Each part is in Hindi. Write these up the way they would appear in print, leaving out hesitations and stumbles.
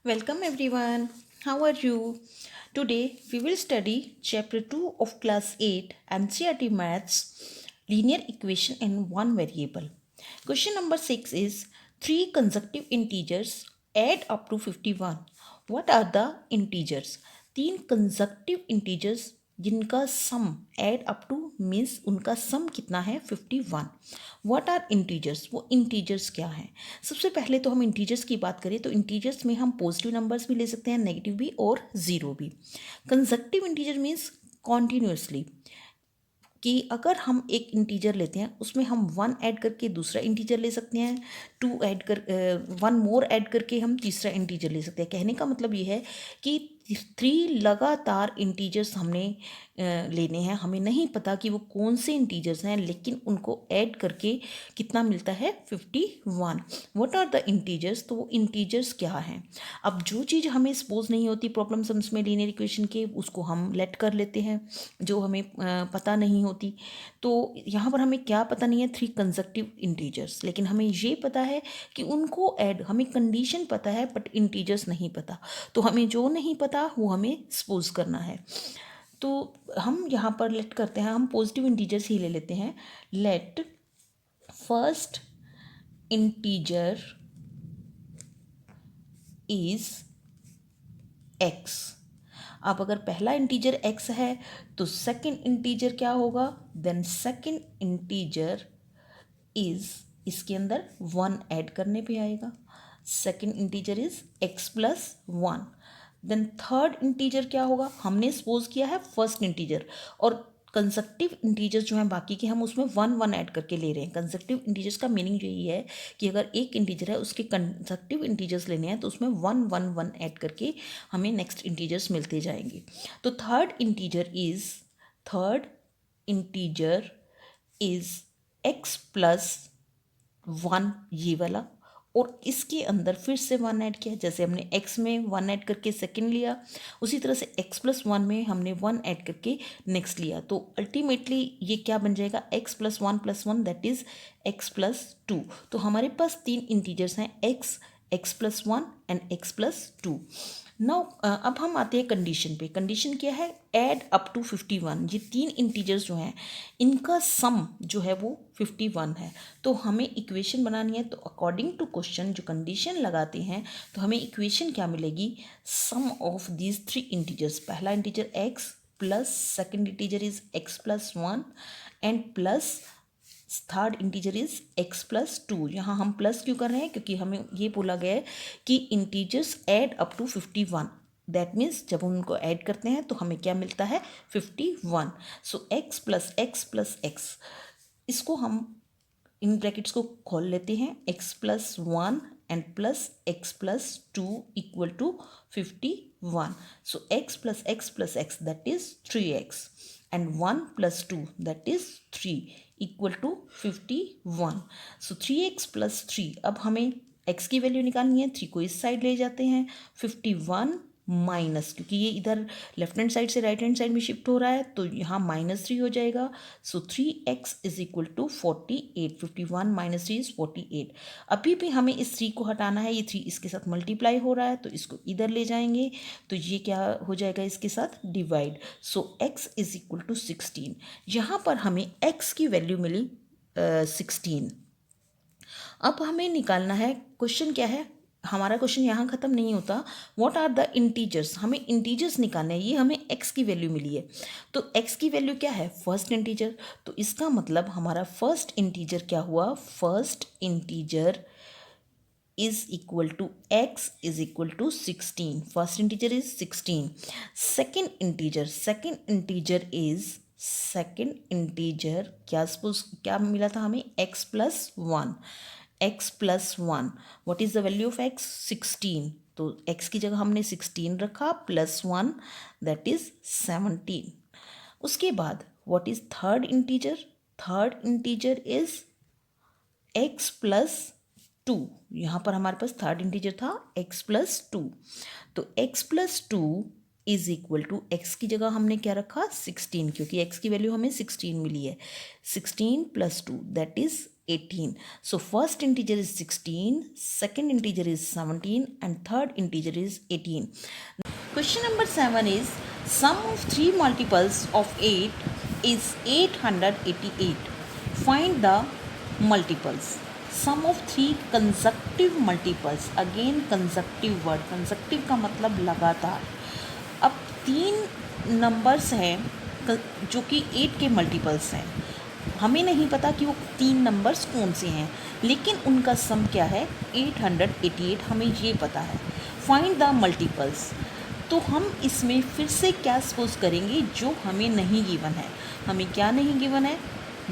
Welcome everyone. How are you? Today we will study chapter 2 of class 8 NCERT Maths linear equation in one variable. Question number 6 is three consecutive integers add up to 51. What are the integers? तीन consecutive integers जिनका sum add up to means उनका सम कितना है 51. What are integers? वो इंटीजर्स क्या हैं? सबसे पहले तो हम इंटीजर्स की बात करें तो इंटीजर्स में हम पॉजिटिव नंबर्स भी ले सकते हैं, नेगेटिव भी और ज़ीरो भी. कंजक्टिव इंटीजर मीन्स कॉन्टिन्यूसली, कि अगर हम एक इंटीजर लेते हैं उसमें हम वन ऐड करके दूसरा इंटीजर ले सकते हैं, टू ऐड कर वन मोर ऐड करके हम तीसरा इंटीजर ले सकते हैं. कहने का मतलब ये है कि थ्री लगातार इंटीजर्स हमने लेने हैं. हमें नहीं पता कि वो कौन से इंटीजर्स हैं, लेकिन उनको ऐड करके कितना मिलता है 51. What are the integers? तो वो इंटीजर्स क्या हैं? अब जो चीज़ हमें सपोज नहीं होती प्रॉब्लम सम्स में लीनियर इक्वेशन के, उसको हम लेट कर लेते हैं जो हमें पता नहीं होती. तो यहाँ पर हमें क्या पता नहीं है? Three conjunctive integers. लेकिन हमें ये पता है कि उनको ऐड, हमें कंडीशन पता है बट इंटीजर्स नहीं पता. तो हमें जो नहीं पता वो हमें सपोज करना है. तो हम यहाँ पर लेट करते हैं, हम पॉजिटिव इंटीजर्स ही ले लेते हैं. Late first integer is x. अब अगर पहला इंटीजर x है तो सेकंड इंटीजर क्या होगा? देन सेकंड इंटीजर इज, इसके अंदर वन ऐड करने पे आएगा. Second integer is x plus one. Then third integer क्या होगा? हमने सपोज किया है फर्स्ट इंटीजर, और कंसेक्टिव इंटीजर्स जो हैं बाकी के, हम उसमें वन वन ऐड करके ले रहे हैं. कंसेक्टिव इंटीजर्स का मीनिंग यही है कि अगर एक इंटीजर है उसके कंसेक्टिव इंटीजर्स लेने हैं तो उसमें वन वन वन ऐड करके हमें नेक्स्ट इंटीजर्स मिलते जाएंगे. तो third integer is x plus one, ये वाला, और इसके अंदर फिर से वन ऐड किया. जैसे हमने x में वन ऐड करके सेकंड लिया, उसी तरह से x प्लस वन में हमने वन ऐड करके नेक्स्ट लिया. तो अल्टीमेटली ये क्या बन जाएगा? x plus one that is x plus two. तो हमारे पास तीन इंटीजर्स हैं, x plus one and x plus two. Now अब हम आते हैं कंडीशन पे. कंडीशन क्या है? Add up to 51. ये तीन इंटीजर्स जो हैं इनका सम जो है वो 51 है. तो हमें इक्वेशन बनानी है. तो अकॉर्डिंग टू क्वेश्चन जो कंडीशन लगाते हैं तो हमें इक्वेशन क्या मिलेगी? सम ऑफ दीज थ्री इंटीजर्स. पहला integer x plus second integer is x plus one and plus third integer is x plus two. यहाँ हम प्लस क्यों कर रहे हैं? क्योंकि हमें ये बोला गया है कि integers add up to 51. That means जब हम उनको ऐड करते हैं तो हमें क्या मिलता है? 51. So x plus x plus x, इसको हम इन ब्रैकेट्स को खोल लेते हैं. x plus one and plus x plus two equal to 51. So x plus x that is 3x and 1 plus 2 that is 3 equal to 51. So 3x plus 3. अब हमें x की वैल्यू निकालनी है. 3 को इस साइड ले जाते हैं. 51 माइनस, क्योंकि ये इधर लेफ्ट हैंड साइड से राइट हैंड साइड में शिफ्ट हो रहा है तो यहाँ -3 हो जाएगा. So 3x is equal to 48. 51 minus 3 is 48. अभी भी हमें इस 3 को हटाना है. ये 3 इसके साथ मल्टीप्लाई हो रहा है तो इसको इधर ले जाएंगे तो ये क्या हो जाएगा? इसके साथ divide. So x is equal to 16. यहाँ पर हमें x की वैल्यू मिली 16. अब हमें निकालना है. क्वेश्चन क्या है? हमारा क्वेश्चन यहाँ ख़त्म नहीं होता. What are the integers? हमें इंटीजर्स निकालने हैं. ये हमें x की वैल्यू मिली है तो x की वैल्यू क्या है? First integer. तो इसका मतलब हमारा फर्स्ट इंटीजर क्या हुआ? First integer is equal to x is equal to 16. First integer is 16. Second integer क्या सपोज क्या मिला था हमें? x plus one. x plus one, what is the value of x? 16. तो x की जगह हमने 16 रखा प्लस वन दैट इज 17. उसके बाद what is third integer? Third integer is x plus two. यहाँ पर हमारे पास थर्ड इंटीजर था x प्लस टू. तो x plus two is equal to, x की जगह हमने क्या रखा? 16, क्योंकि x की वैल्यू हमें 16 मिली है. 16 plus two that is 18. So first integer is 16, second integer is 17, and third integer is 18. Question number 7 is sum of 3 multiples of 8 is 888. Find the multiples. Sum of 3 consecutive multiples. Again consecutive word. Consecutive का मतलब लगातार. अब 3 नंबर्स हैं जो कि 8 के मल्टीपल्स हैं. हमें नहीं पता कि वो 3 नंबर्स कौन से हैं, लेकिन उनका सम क्या है 888, हमें ये पता है. Find the multiples. तो हम इसमें फिर से क्या सपोज करेंगे जो हमें नहीं गिवन है. हमें क्या नहीं गिवन है,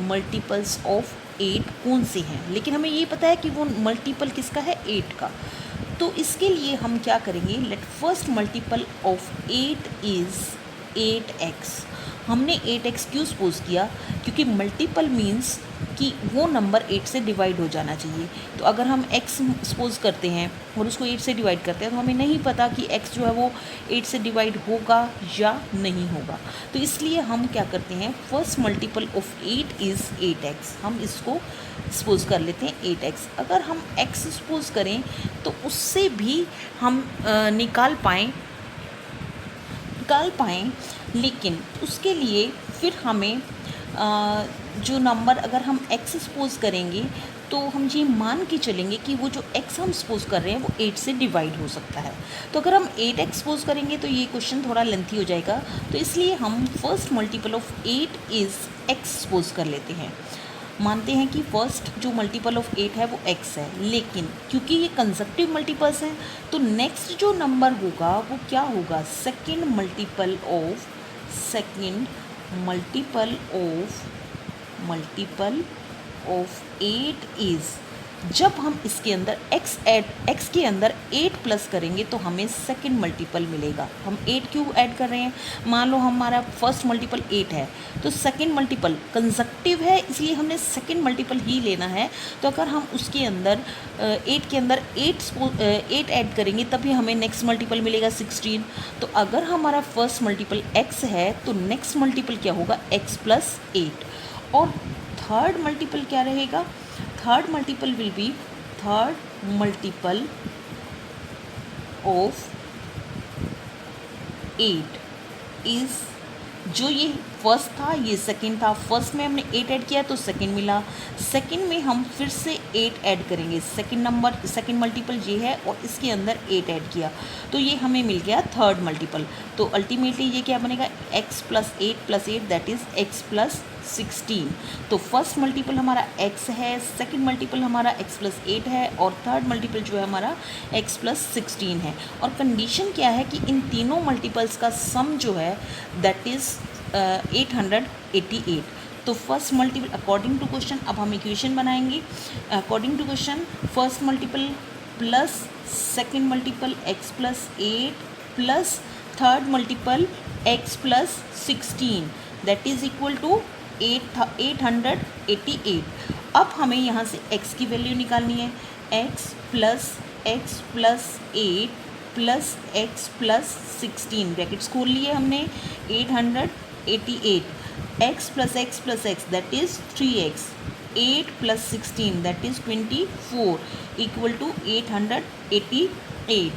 मल्टीपल्स ऑफ 8 कौन से हैं, लेकिन हमें ये पता है कि वो मल्टीपल किसका है 8 का. तो इसके लिए हम क्या करेंगे, let first multiple of 8 is 8x. हमने 8x क्यों सपोज किया, क्योंकि मल्टीपल मीन्स कि वो नंबर 8 से डिवाइड हो जाना चाहिए. तो अगर हम x सपोज करते हैं और उसको 8 से डिवाइड करते हैं तो हमें नहीं पता कि x जो है वो 8 से डिवाइड होगा या नहीं होगा. तो इसलिए हम क्या करते हैं, first multiple of 8 is 8x. हम इसको सपोज कर लेते हैं 8x. अगर हम x सपोज करें तो उससे भी हम निकाल पाएँ, लेकिन उसके लिए फिर हमें जो नंबर अगर हम x सपोज करेंगे तो हम ये मान के चलेंगे कि वो जो x हम सपोज कर रहे हैं वो 8 से डिवाइड हो सकता है. तो अगर हम 8x सपोज करेंगे तो ये क्वेश्चन थोड़ा लेंथी हो जाएगा. तो इसलिए हम first multiple of 8 is x suppose कर लेते हैं. मानते हैं कि फर्स्ट जो मल्टीपल ऑफ 8 है वो x है, लेकिन क्योंकि ये कंसेक्टिव मल्टीपल्स हैं तो नेक्स्ट जो नंबर होगा वो क्या होगा, सेकेंड मल्टीपल ऑफ 8 इज़. जब हम इसके अंदर x के अंदर 8 प्लस करेंगे तो हमें सेकंड मल्टीपल मिलेगा. हम 8 क्यों ऐड कर रहे हैं, मान लो हमारा फर्स्ट मल्टीपल 8 है तो सेकंड मल्टीपल कंसेक्टिव है, इसलिए हमने सेकंड मल्टीपल ही लेना है. तो अगर हम उसके अंदर 8 के अंदर 8 ऐड करेंगे तभी हमें नेक्स्ट मल्टीपल मिलेगा 16. तो अगर हमारा फर्स्ट मल्टीपल x है तो नेक्स्ट मल्टीपल क्या होगा, x प्लस 8. और थर्ड मल्टीपल क्या रहेगा, third multiple will be third multiple of 8 is. जो ये फर्स्ट था ये सेकंड था. फर्स्ट में हमने 8 ऐड किया तो सेकंड मिला. सेकंड में हम फिर से 8 ऐड करेंगे. सेकंड मल्टीपल ये है और इसके अंदर 8 ऐड किया तो ये हमें मिल गया थर्ड मल्टीपल. तो अल्टीमेटली ये क्या बनेगा, x plus 8 that is x plus 16. तो फर्स्ट मल्टीपल हमारा x है, सेकंड मल्टीपल हमारा x प्लस 8 है और थर्ड मल्टीपल जो है हमारा x प्लस 16 है. और कंडीशन क्या है कि इन तीनों मल्टीपल्स का सम जो है दैट इज़ 888. तो first multiple according to question, अब हम इक्वेशन बनाएंगे. According to question first multiple plus second multiple x plus 8 plus third multiple x plus 16 that is equal to 888. अब हमें यहाँ से x की वैल्यू निकालनी है. x plus 8 plus x plus 16 brackets खोल लिए हमने. 888 x plus x that is 3x. 8 plus 16 that is 24 equal to 888.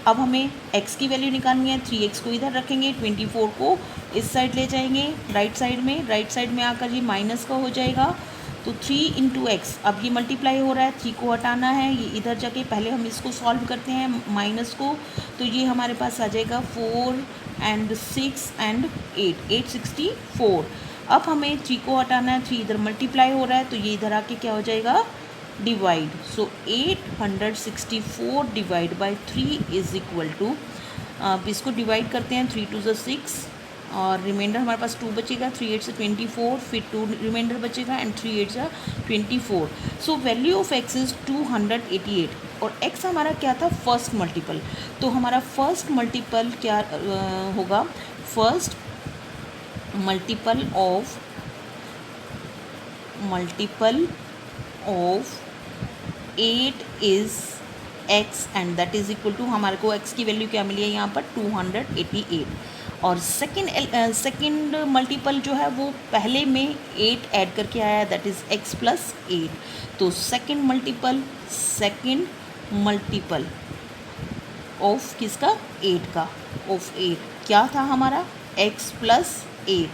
अब हमें x की वैल्यू निकालनी है. 3x को इधर रखेंगे, 24 को इस साइड ले जाएंगे राइट साइड में आकर ये माइनस का हो जाएगा. तो 3 इंटू एक्स, अब ये मल्टीप्लाई हो रहा है, 3 को हटाना है, ये इधर जाके पहले हम इसको सॉल्व करते हैं माइनस को. तो ये हमारे पास आ जाएगा 4 and 6 and 8 864. अब हमें 3 को हटाना है, 3 इधर मल्टीप्लाई हो रहा है तो ये इधर आके क्या हो जाएगा, divide. So 864 divide by 3 is equal to, अब इसको डिवाइड करते हैं. 3 2 6 और रिमाइंडर हमारे पास 2 बचेगा. 3 8 से 24, फिर 2 रिमाइंडर बचेगा एंड 3 8 से 24. So value of x is 288 और x हमारा क्या था, फर्स्ट मल्टीपल. तो हमारा फर्स्ट मल्टीपल क्या होगा, first multiple of 8 is x and that is equal to, हमारे को x की वैल्यू क्या मिली है यहाँ पर 288, और सेकेंड मल्टीपल जो है वो पहले में 8 ऐड करके आया, दैट इज़ x प्लस 8। तो सेकेंड मल्टीपल ऑफ किसका, 8 का, ऑफ 8 क्या था हमारा x plus 8,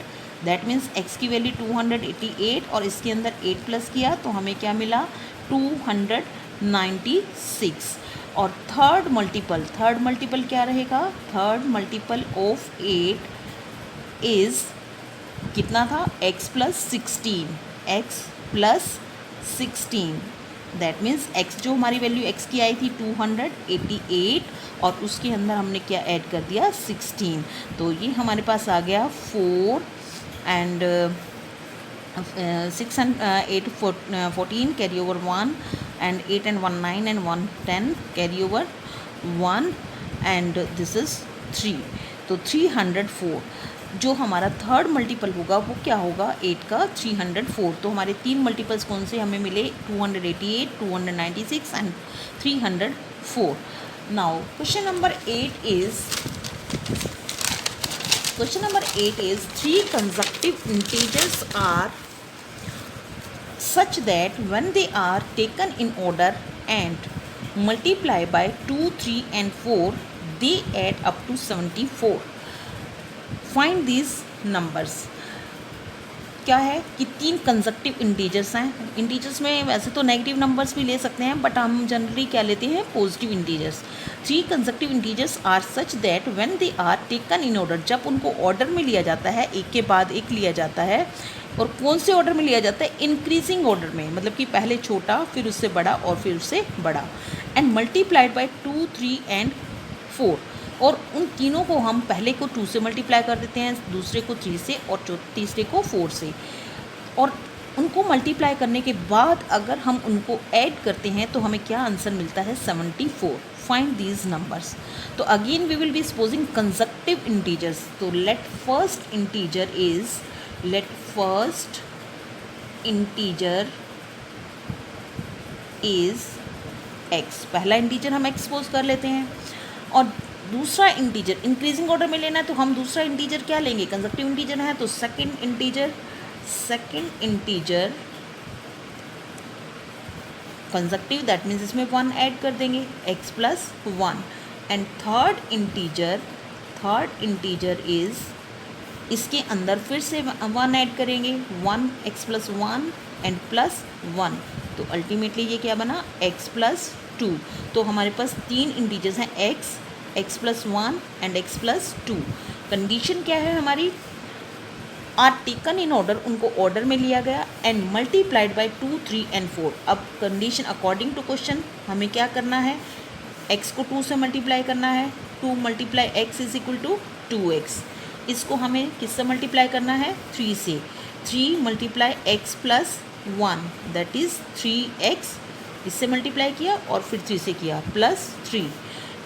that means x की वैल्यू 288 और इसके अंदर 8 प्लस किया तो हमें क्या मिला 296। और थर्ड मल्टीपल क्या रहेगा, थर्ड मल्टीपल ऑफ 8 इज़ कितना था, x plus 16, that means x जो हमारी वैल्यू x की आई थी 288 और उसके अंदर हमने क्या ऐड कर दिया 16, तो ये हमारे पास आ गया 4 and 6 and 8 14 carry over 1 and 8 and 1 9 and 1 10 carry over 1 and this is 3, तो 304 जो हमारा थर्ड मल्टीपल होगा वो क्या होगा 8 का 304। तो हमारे तीन मल्टीपल्स कौन से हमें मिले 288, 296 and 304। Now question number 8 is 3 consecutive integers are such that when they are taken in order and multiply by 2, 3 and 4 they add up to 74. Find these numbers। क्या है कि 3 कंसेक्टिव इंटीजर्स हैं, इंटीजर्स में वैसे तो नेगेटिव नंबर्स भी ले सकते हैं बट हम जनरली क्या लेते हैं positive integers. 3 consecutive integers are such that when they are taken in order, जब उनको ऑर्डर में लिया जाता है, एक के बाद एक लिया जाता है, और कौन से ऑर्डर में लिया जाता है, इंक्रीजिंग ऑर्डर में, मतलब कि पहले छोटा फिर उससे बड़ा और फिर उससे बड़ा, एंड मल्टीप्लाइड बाय 2, 3 एंड 4, और उन तीनों को हम पहले को 2 से मल्टीप्लाई कर देते हैं, दूसरे को 3 से और तीसरे को 4 से, और उनको मल्टीप्लाई करने के बाद अगर हम उनको ऐड करते हैं तो हमें क्या आंसर मिलता है 74। Find these numbers. तो again we will be supposing consecutive integers. तो let first integer is x। पहला इंटीजर हम x सपोज कर लेते हैं, और दूसरा इंटीजर इंक्रीजिंग ऑर्डर में लेना है तो हम दूसरा इंटीजर क्या लेंगे, कंसेक्टिव इंटीजर है तो second integer consecutive, that means इसमें 1 ऐड कर देंगे x plus 1, and third integer is, इसके अंदर फिर से 1 ऐड करेंगे, 1 x प्लस 1 एंड प्लस 1, तो अल्टीमेटली ये क्या बना x प्लस 2। तो हमारे पास 3 इंटीजर्स हैं x plus 1 and x plus 2। Condition क्या है हमारी, आर टेकन इन ऑर्डर, उनको ऑर्डर में लिया गया, एंड मल्टीप्लाइड बाय 2, 3 एंड 4। अब कंडीशन अकॉर्डिंग टू क्वेश्चन हमें क्या करना है, x को 2 से मल्टीप्लाई करना है, 2 multiply x is equal to 2x। इसको हमें किससे मल्टीप्लाई करना है 3 से, 3 multiply x plus 1 that is 3x, इससे मल्टीप्लाई किया और फिर 3 से किया प्लस 3,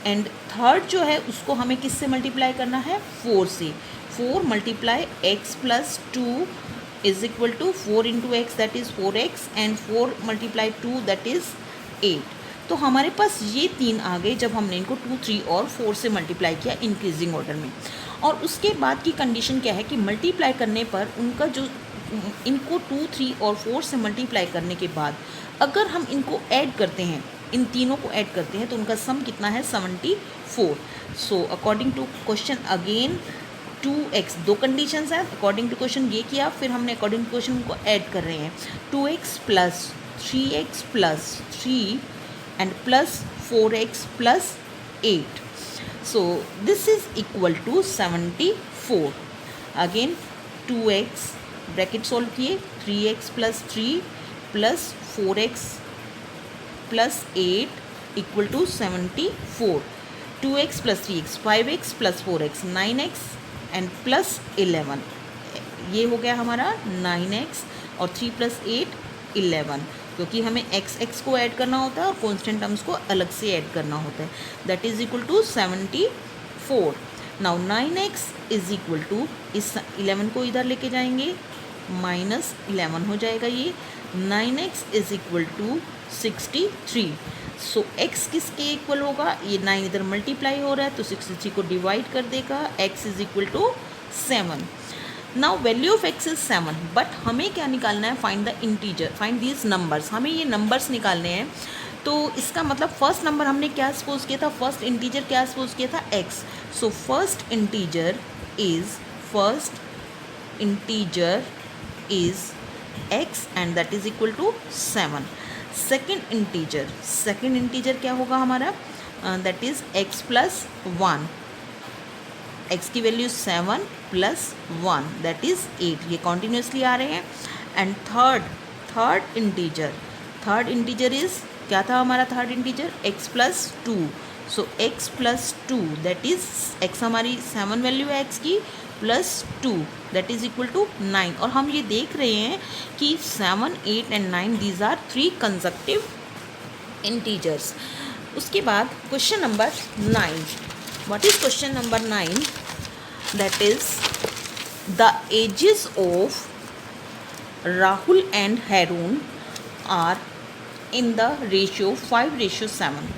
एंड थर्ड जो है उसको हमें किससे मल्टीप्लाई करना है 4 से, 4 multiply x plus 2 is equal to 4 into x that is 4x, and 4 multiply 2 that is 8। तो हमारे पास ये 3 आ गए जब हमने इनको 2, 3 और 4 से मल्टीप्लाई किया इंक्रीजिंग ऑर्डर में। और उसके बाद की कंडीशन क्या है कि मल्टीप्लाई करने पर उनका जो, इनको 2, 3 और 4 से मल्टीप्लाई करने के बाद अगर हम इनको ऐड करते हैं, इन तीनों को ऐड करते हैं तो उनका सम कितना है 74। So according to question again 2x, 2 conditions हैं, अकॉर्डिंग टू क्वेश्चन ये किया, फिर हमने अकॉर्डिंग टू क्वेश्चन उनको ऐड कर रहे हैं, 2x plus 3x plus 3 and plus 4x plus 8। So this is equal to 74। Again 2x bracket solve किए, 3x plus 3 plus 4x plus 8 equal to 74। 2x plus 3x 5x plus 4x 9x and plus 11, ये हो गया हमारा 9x और 3 प्लस 8 11, क्योंकि हमें x को ऐड करना होता है और कॉन्स्टेंट टर्म्स को अलग से ऐड करना होता है, that is equal to 74। Now 9x is equal to, इस 11 को इधर लेके जाएंगे, माइनस 11 हो जाएगा ये, 9x is equal to 63। So x किसके इक्वल होगा, ये 9 इधर मल्टीप्लाई हो रहा है तो 63 को डिवाइड कर देगा, x is equal to 7। Now value of x is 7, but हमें क्या निकालना है, find the integer, find these numbers, हमें ये नंबर्स निकालने हैं। तो इसका मतलब फर्स्ट नंबर हमने क्या सपोज किया था, फर्स्ट इंटीजर क्या सपोज किया था, x। So first integer is x and that is equal to 7। Second integer क्या होगा हमारा, that is x plus 1, x की वैल्यू 7 प्लस 1 दैट इज 8, ये कॉन्टिन्यूसली आ रहे हैं। एंड थर्ड इंटीजर इज क्या था हमारा third integer, x plus 2। So x plus 2 that is x हमारी 7 वैल्यू है x की, plus 2 that is equal to 9। और हम ये देख रहे हैं कि 7, 8 and 9 these are 3 consecutive integers. उसके बाद question number 9, what is question number 9, that is the ages of Rahul and Harun are in the ratio 5:7.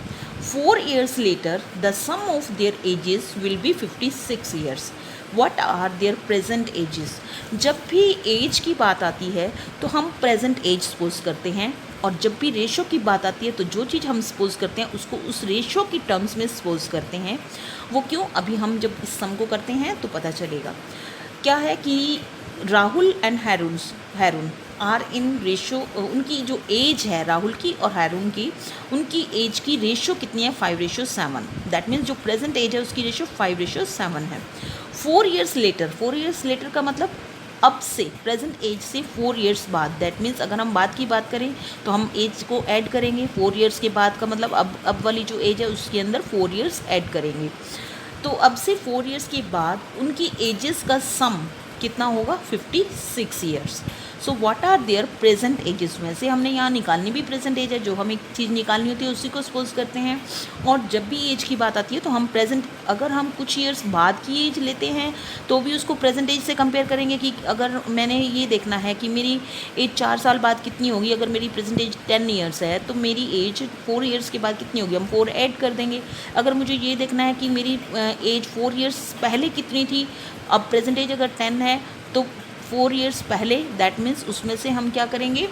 4 years later, the sum of their ages will be 56 years. What are their present ages? जब भी एज की बात आती है तो हम प्रेजेंट एज सपोज करते हैं, और जब भी रेशो की बात आती है तो जो चीज़ हम सपोज करते हैं उसको उस रेशो की टर्म्स में सपोज करते हैं। वो क्यों, अभी हम जब इस सम को करते हैं तो पता चलेगा। क्या है कि Rahul and Haroon are in ratio, उनकी जो एज है राहुल की और हैरून की, उनकी एज की रेशो कितनी है, 5:7। दैट मीन्स जो प्रेजेंट एज है उसकी रेशो 5:7 है। 4 years लेटर का मतलब अब से, प्रेजेंट एज से 4 years बाद। दैट मीन्स अगर हम बाद की बात करें तो हम एज को ऐड करेंगे, 4 years के बाद का मतलब अब वाली जो एज है उसके अंदर 4 years ऐड करेंगे। तो अब से 4 years के बाद उनकी एजेस का सम कितना होगा, 56 years। So what are their present ages, में से हमने यहाँ निकालनी भी प्रेजेंट एज है, जो हम एक चीज़ निकालनी होती है उसी को सपोज करते हैं। और जब भी एज की बात आती है तो हम प्रेजेंट, अगर हम कुछ ईयर्स बाद की एज लेते हैं तो भी उसको प्रेजेंट एज से कंपेयर करेंगे कि अगर मैंने ये देखना है कि मेरी एज 4 साल बाद कितनी होगी, अगर मेरी प्रेजेंट एज 10 years है तो मेरी एज 4 years के बाद कितनी होगी, हम 4 ऐड कर देंगे। अगर मुझे ये देखना है कि मेरी एज 4 years पहले कितनी थी, अब प्रेजेंट एज अगर 10 है तो 4 years पहले, दैट मीन्स उसमें से हम क्या करेंगे,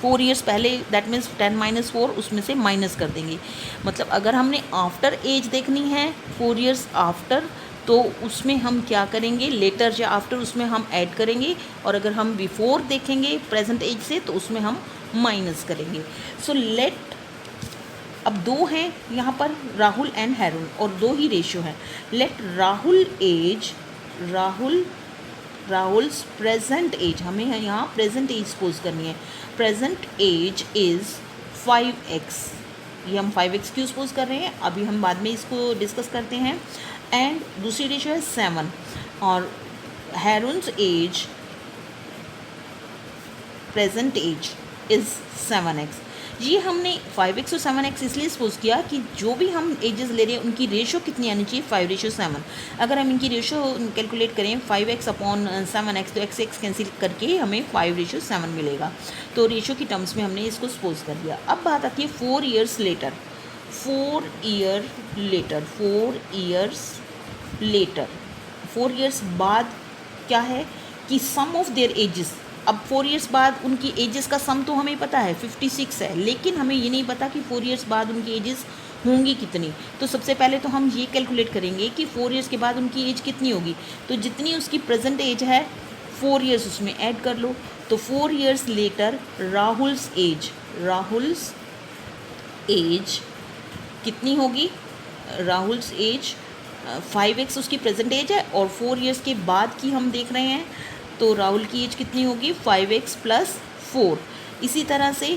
4 years पहले दैट मीन्स 10 - 4 उसमें से माइनस कर देंगे। मतलब अगर हमने आफ्टर एज देखनी है 4 years आफ्टर, तो उसमें हम क्या करेंगे, लेटर या आफ्टर उसमें हम ऐड करेंगे, और अगर हम बिफोर देखेंगे प्रेजेंट एज से तो उसमें हम माइनस करेंगे। सो लेट, अब 2 हैं यहाँ पर राहुल एंड हैरून और 2 ही रेशियो हैं। लेट राहुल्स प्रेजेंट एज, हमें यहाँ प्रेजेंट एज सपोज करनी है। प्रेजेंट एज इज़ 5x, ये हम 5x क्यों सपोज कर रहे हैं, अभी हम बाद में इसको डिस्कस करते हैं। एंड दूसरी रेशियो है 7, और Haroon's age, present age is 7x। ये हमने 5x और 7x इसलिए सपोज किया कि जो भी हम एजेस ले रहे हैं उनकी रेशो कितनी आनी चाहिए, 5:7। अगर हम इनकी रेशो कैलकुलेट करें 5x अपॉन 7x, तो x कैंसिल करके हमें 5:7 मिलेगा। तो रेशो की टर्म्स में हमने इसको सपोज कर दिया। अब बात आती है 4 years लेटर, 4 years बाद क्या है कि सम ऑफ देयर एजेस, अब 4 years बाद उनकी एजेस का सम तो हमें पता है 56 है, लेकिन हमें ये नहीं पता कि 4 years बाद उनकी एजेस होंगी कितनी। तो सबसे पहले तो हम ये कैलकुलेट करेंगे कि 4 years के बाद उनकी एज कितनी होगी, तो जितनी उसकी प्रेजेंट एज है 4 years उसमें ऐड कर लो। तो 4 years लेटर राहुल्स एज कितनी होगी, राहुल्स एज 5x उसकी प्रेजेंट एज है, और 4 years के बाद की हम देख रहे हैं तो राहुल की एज कितनी होगी, 5x + 4। इसी तरह से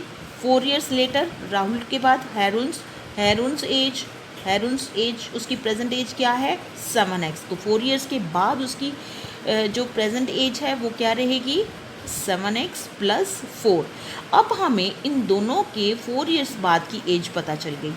4 years लेटर राहुल के बाद हैरून्स एज उसकी प्रेजेंट एज क्या है, 7x। तो 4 years के बाद उसकी जो प्रेजेंट एज है वो क्या रहेगी, 7x प्लस 4। अब हमें इन दोनों के 4 ईयर्स बाद की एज पता चल गई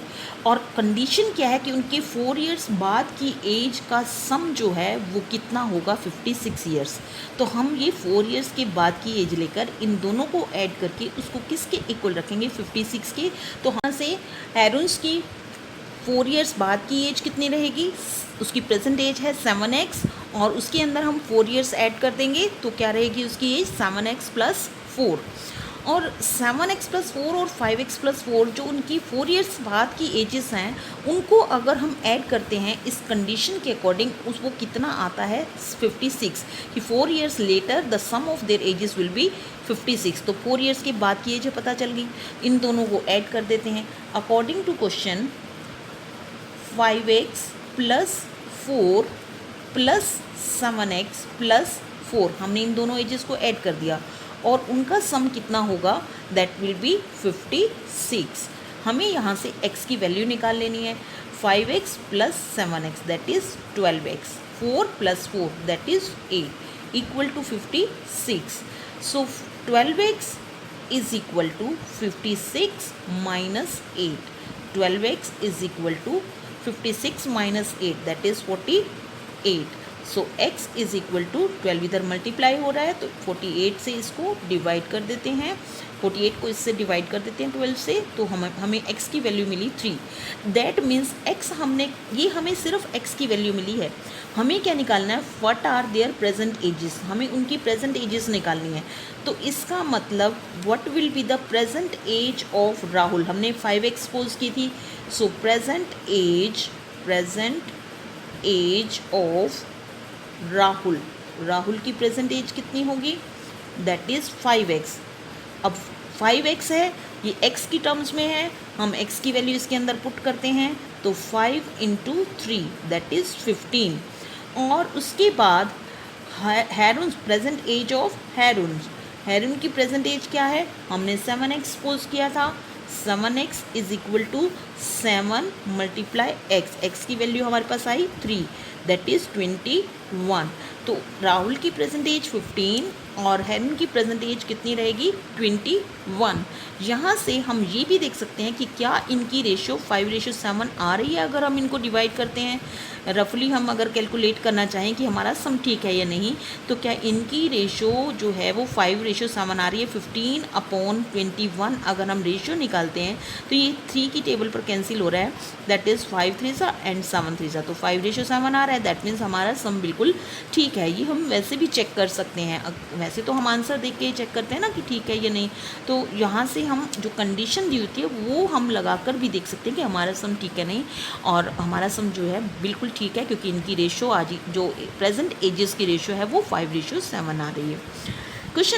और कंडीशन क्या है कि उनके 4 ईयर्स बाद की एज का सम जो है वो कितना होगा 56 ईयर्स। तो हम ये 4 ईयर्स के बाद की एज लेकर इन दोनों को ऐड करके उसको किसके इक्वल रखेंगे 56 के। तो यहाँ से हैरुन्स की 4 ईयर्स बाद की एज कितनी रहेगी, उसकी प्रेजेंट एज है 7x और उसके अंदर हम 4 ईयर्स ऐड कर देंगे तो क्या रहेगी उसकी एज 7x प्लस 4। और 7x प्लस 4 और 5x प्लस 4 जो उनकी 4 ईयर्स बाद की एजेस हैं उनको अगर हम ऐड करते हैं इस कंडीशन के अकॉर्डिंग उसको कितना आता है 56 कि 4 years later the sum of their ages will be 56। तो 4 ईयर्स के बाद की एज पता चल गई, इन दोनों को ऐड कर देते हैं। According to question 5x plus 4 plus 7x plus 4 हमने इन दोनों एजेस को ऐड कर दिया और उनका सम कितना होगा दैट विल बी 56। हमें यहाँ से x की वैल्यू निकाल लेनी है। 5x plus 7x that is 12x, 4 plus 4 that is 8 equal to 56। So 12x is equal to 56 minus 8। 12x is equal to 56 minus 8 that is 48। So x is equal to 12 इधर मल्टीप्लाई हो रहा है तो 48 से इसको डिवाइड कर देते हैं, 48 को इससे डिवाइड कर देते हैं 12 से तो हमें x की वैल्यू मिली 3। दैट मीन्स x हमें सिर्फ x की वैल्यू मिली है। हमें क्या निकालना है, what are their present ages, हमें उनकी प्रेजेंट एजेस निकालनी है। तो इसका मतलब what will be the present age of Rahul, हमने 5x सपोज की थी। So present age of Rahul की प्रेजेंट एज कितनी होगी दैट इज़ 5x। अब 5x है ये x की टर्म्स में है, हम x की वैल्यू इसके अंदर पुट करते हैं तो 5 इंटू 3 दैट इज़ 15। और उसके बाद हैरून प्रेजेंट एज ऑफ हैरून की प्रेजेंट एज क्या है, हमने 7x सपोज किया था। 7x is equal to 7 multiply x की वैल्यू हमारे पास आई 3 दैट इज़ 21। तो राहुल की प्रेजेंट एज 15 और हैरून की प्रेजेंट एज कितनी रहेगी 21। यहाँ से हम ये भी देख सकते हैं कि क्या इनकी रेशियो 5:7 आ रही है। अगर हम इनको डिवाइड करते हैं रफली, हम अगर कैलकुलेट करना चाहें कि हमारा सम ठीक है या नहीं, तो क्या इनकी रेशियो जो है वो 5:7 आ रही है। 15/21 अगर हम रेशियो निकालते हैं तो ये 3 की टेबल पर कैंसिल हो रहा है दैट इज़ 5 3 एंड 7 3 तो 5:7 आ रहा है। दैट मीन्स हमारा सम बिल्कुल ठीक है। ये हम वैसे भी चेक कर सकते हैं, वैसे तो हम आंसर देख के चेक करते हैं ना कि ठीक है या नहीं। तो यहाँ से हम जो कंडीशन दी होती है वो हम लगाकर भी देख सकते हैं कि हमारा सम ठीक है नहीं, और हमारा सम जो है बिल्कुल ठीक है क्योंकि इनकी रेशियो आज जो प्रेजेंट एजेस की रेशियो है वो 5:7 आ रही है। क्वेश्चन